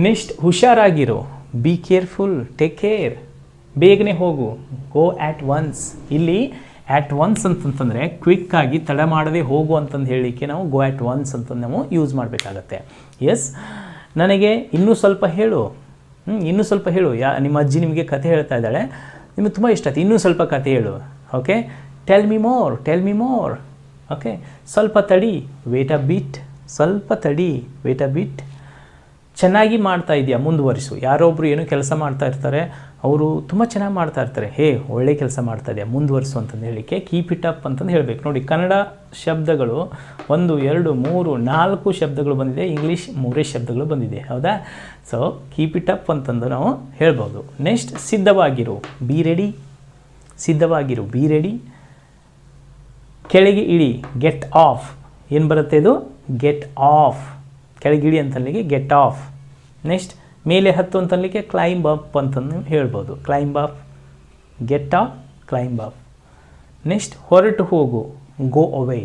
ನೆಕ್ಸ್ಟ್, ಹುಷಾರಾಗಿರೋ, ಬಿ ಕೇರ್ಫುಲ್, ಟೇಕ್ ಕೇರ್. ಬೇಗನೆ ಹೋಗು, ಗೋ ಆ್ಯಟ್ ಒನ್ಸ್. ಇಲ್ಲಿ ಆ್ಯಟ್ ಒನ್ಸ್ ಅಂತಂತಂದರೆ ಕ್ವಿಕ್ಕಾಗಿ ತಡ ಮಾಡದೆ ಹೋಗು ಅಂತಂದು ಹೇಳಿಕೆ ನಾವು ಗೋ ಆ್ಯಟ್ ಒನ್ಸ್ ಅಂತಂದು ನಾವು ಯೂಸ್ ಮಾಡಬೇಕಾಗತ್ತೆ. ಎಸ್, ನನಗೆ ಇನ್ನೂ ಸ್ವಲ್ಪ ಹೇಳು, ಇನ್ನೂ ಸ್ವಲ್ಪ ಹೇಳು. ನಿಮ್ಮ ಅಜ್ಜಿ ನಿಮಗೆ ಕಥೆ ಹೇಳ್ತಾ ಇದ್ದಾಳೆ, ನಿಮಗೆ ತುಂಬ ಇಷ್ಟ ಆಯ್ತು, ಇನ್ನೂ ಸ್ವಲ್ಪ ಕಥೆ ಹೇಳು. Okay, tell me more. Okay, ಸ್ವಲ್ಪ ತಡಿ, ವೇಟ್ ಅ ಬಿಟ್, ಸ್ವಲ್ಪ ತಡಿ, ವೇಟ್ ಅ ಬಿಟ್. ಚೆನ್ನಾಗಿ ಮಾಡ್ತಾ ಇದೆಯಾ, ಮುಂದುವರಿಸು. ಯಾರೊಬ್ಬರು ಏನೋ ಕೆಲಸ ಮಾಡ್ತಾ ಇರ್ತಾರೆ, ಅವರು ತುಂಬ ಚೆನ್ನಾಗಿ ಮಾಡ್ತಾ ಇರ್ತಾರೆ, ಒಳ್ಳೆ ಕೆಲಸ ಮಾಡ್ತಾ ಇದೆಯಾ, ಮುಂದುವರಿಸು ಅಂತಂದು ಹೇಳಿಕೆ ಕೀಪ್ ಇಟ್ ಅಪ್ ಅಂತಂದು ಹೇಳಬೇಕು. ನೋಡಿ, ಕನ್ನಡ ಶಬ್ದಗಳು 1 2 3 4 ಶಬ್ದಗಳು ಬಂದಿದೆ, ಇಂಗ್ಲೀಷ್ 3 ಶಬ್ದಗಳು ಬಂದಿದೆ, ಹೌದಾ? ಸೊ ಕೀಪ್ ಇಟ್ ಅಪ್ ಅಂತಂದು ನಾವು ಹೇಳ್ಬೋದು. ನೆಕ್ಸ್ಟ್, ಸಿದ್ಧವಾಗಿರು, ಬಿ ರೆಡಿ, ಸಿದ್ಧವಾಗಿರು, ಬಿ ರೆಡಿ. ಕೆಳಗೆ ಇಳಿ, ಗೆಟ್ ಆಫ್, ಏನು ಬರುತ್ತೆ ಇದು, ಗೆಟ್ ಆಫ್. ಕೆಳಗಿಳಿ ಅಂತಲ್ಲಿಗೆ ಗೆಟ್ ಆಫ್. ನೆಕ್ಸ್ಟ್, ಮೇಲೆ ಹತ್ತು ಅಂತಲಿಕ್ಕೆ ಕ್ಲೈಂಬ್ ಅಪ್ ಅಂತಂದು ಹೇಳ್ಬೋದು, climb up, get off, climb up. Next, ಹೊರಟು ಹೋಗು, ಗೋ ಅವೇ.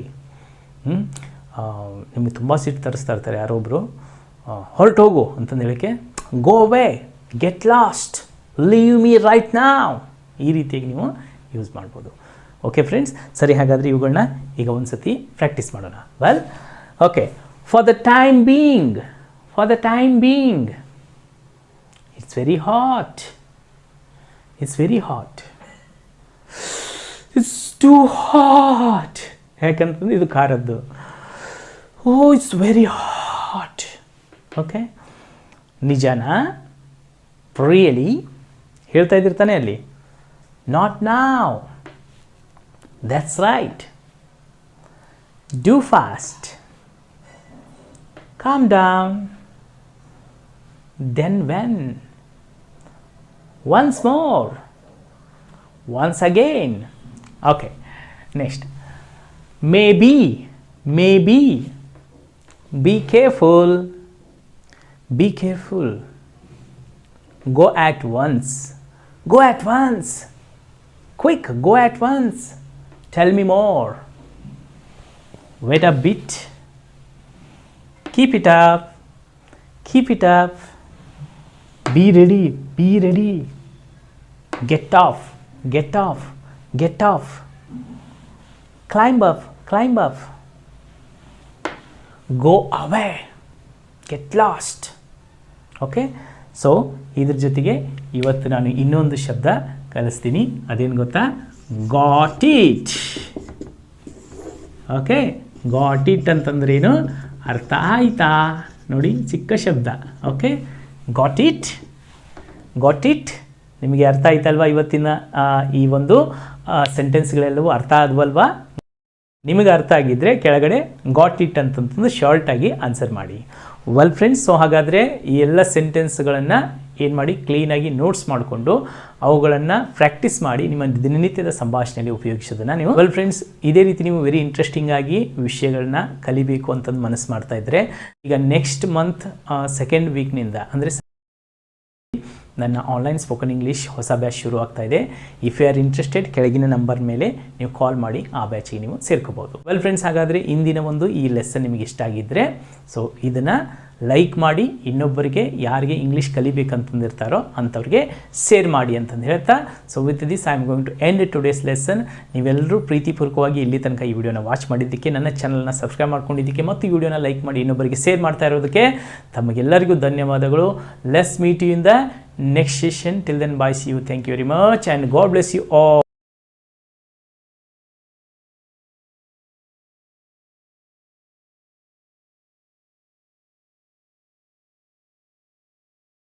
ನಿಮಗೆ ತುಂಬ ಸಿಟ್ಟು ತರಿಸ್ತಾ ಇರ್ತಾರೆ ಯಾರೊಬ್ಬರು, ಹೊರಟು ಹೋಗು ಅಂತಂದು ಹೇಳಿಕೆ go away, get lost, leave me right now. ಈ ರೀತಿಯಾಗಿ ನೀವು ಯೂಸ್ ಮಾಡ್ಬೋದು. ಓಕೆ ಫ್ರೆಂಡ್ಸ್, ಸರಿ, ಹಾಗಾದರೆ ಇವುಗಳನ್ನ ಈಗ ಒಂದು ಸತಿ ಪ್ರಾಕ್ಟೀಸ್ ಮಾಡೋಣ. Well, okay, for the time being, it's very hot, it's very hot, it's too hot. ಯಾಕಂತಂದ್ರೆ ಇದು ಖಾರದ್ದು. It's very hot. ಓಕೆ, ನಿಜನಾ, ರಿಯಲಿ ಹೇಳ್ತಾ ಇದ್ದಿರ್ತಾನೆ ಅಲ್ಲಿ, not now, that's right, do fast, calm down, then when, once more, once again. Okay, next, maybe, maybe. Be careful. Be careful. Go at once. Go at once. Quick, go at once. Tell me more. Wait a bit. Keep it up. Keep it up. Be ready. Be ready. Get off. Get off. Get off. Climb up. Climb up. Go away. Get lost. Okay, so ಇದ್ರ ಜೊತೆಗೆ ಇವತ್ತು ನಾನು ಇನ್ನೊಂದು ಶಬ್ದ ಕಲಿಸ್ತೀನಿ. ಅದೇನು ಗೊತ್ತಾ? Got it. Okay, got it ಅಂತಂದ್ರೆ ಏನು? ಅರ್ಥ ಆಯ್ತಾ? ನೋಡಿ, ಚಿಕ್ಕ ಶಬ್ದ. Okay, got it. Got it ನಿಮಗೆ ಅರ್ಥ ಆಯ್ತಲ್ವಾ? ಇವತ್ತಿನ ಈ ಒಂದು ಸೆಂಟೆನ್ಸ್ಗಳೆಲ್ಲವೂ ಅರ್ಥ ಆದ್ವಲ್ವಾ? ನಿಮಗೆ ಅರ್ಥ ಆಗಿದ್ದರೆ ಕೆಳಗಡೆ ಗಾಟ್ ಇಟ್ ಅಂತಂತಂದು ಶಾರ್ಟಾಗಿ ಆನ್ಸರ್ ಮಾಡಿ. ವೆಲ್ ಫ್ರೆಂಡ್ಸ್, ಸೊ ಹಾಗಾದರೆ ಈ ಎಲ್ಲ ಸೆಂಟೆನ್ಸ್ಗಳನ್ನು ಏನು ಮಾಡಿ, ಕ್ಲೀನಾಗಿ ನೋಟ್ಸ್ ಮಾಡಿಕೊಂಡು ಅವುಗಳನ್ನು ಪ್ರಾಕ್ಟೀಸ್ ಮಾಡಿ ನಿಮ್ಮ ದಿನನಿತ್ಯದ ಸಂಭಾಷಣೆಯಲ್ಲಿ ಉಪಯೋಗಿಸೋದನ್ನು ನೀವು. ವೆಲ್ ಫ್ರೆಂಡ್ಸ್, ಇದೇ ರೀತಿ ನೀವು ವೆರಿ ಇಂಟ್ರೆಸ್ಟಿಂಗ್ ಆಗಿ ವಿಷಯಗಳನ್ನ ಕಲಿಬೇಕು ಅಂತಂದು ಮನಸ್ಸು ಮಾಡ್ತಾ ಇದ್ದರೆ, ಈಗ ನೆಕ್ಸ್ಟ್ ಮಂತ್ ಸೆಕೆಂಡ್ ವೀಕ್ನಿಂದ ಅಂದರೆ ನನ್ನ ಆನ್ಲೈನ್ ಸ್ಪೋಕನ್ ಇಂಗ್ಲೀಷ್ ಹೊಸ ಬ್ಯಾಚ್ ಶುರು ಆಗ್ತಾ ಇದೆ. ಇಫ್ ಯು ಆರ್ ಇಂಟ್ರೆಸ್ಟೆಡ್, ಕೆಳಗಿನ ನಂಬರ್ ಮೇಲೆ ನೀವು ಕಾಲ್ ಮಾಡಿ ಆ ಬ್ಯಾಚಿಗೆ ನೀವು ಸೇರ್ಕೋಬೋದು. ವೆಲ್ ಫ್ರೆಂಡ್ಸ್, ಹಾಗಾದರೆ ಇಂದಿನ ಒಂದು ಈ ಲೆಸನ್ ನಿಮಗೆ ಇಷ್ಟ ಆಗಿದ್ದರೆ ಸೊ ಇದನ್ನು ಲೈಕ್ ಮಾಡಿ, ಇನ್ನೊಬ್ಬರಿಗೆ ಯಾರಿಗೆ ಇಂಗ್ಲೀಷ್ ಕಲಿಬೇಕಂತಂದಿರ್ತಾರೋ ಅಂಥವ್ರಿಗೆ ಶೇರ್ ಮಾಡಿ ಅಂತಂದು ಹೇಳ್ತಾ, so with this I am going to end today's lesson. ನೀವೆಲ್ಲರೂ ಪ್ರೀತಿಪೂರ್ವಕವಾಗಿ ಇಲ್ಲಿ ತನಕ ಈ ವಿಡಿಯೋನ ವಾಚ್ ಮಾಡಿದ್ದಕ್ಕೆ, ನನ್ನ ಚಾನಲ್ನ ಸಬ್ಸ್ಕ್ರೈಬ್ ಮಾಡ್ಕೊಂಡಿದ್ದಕ್ಕೆ ಮತ್ತು ಈ ವಿಡಿಯೋನ ಲೈಕ್ ಮಾಡಿ ಇನ್ನೊಬ್ಬರಿಗೆ ಶೇರ್ ಮಾಡ್ತಾ ಇರೋದಕ್ಕೆ ತಮಗೆಲ್ಲರಿಗೂ ಧನ್ಯವಾದಗಳು. Let's meet you in the next session. Till then, bye, see you, thank you very much, and God bless you all.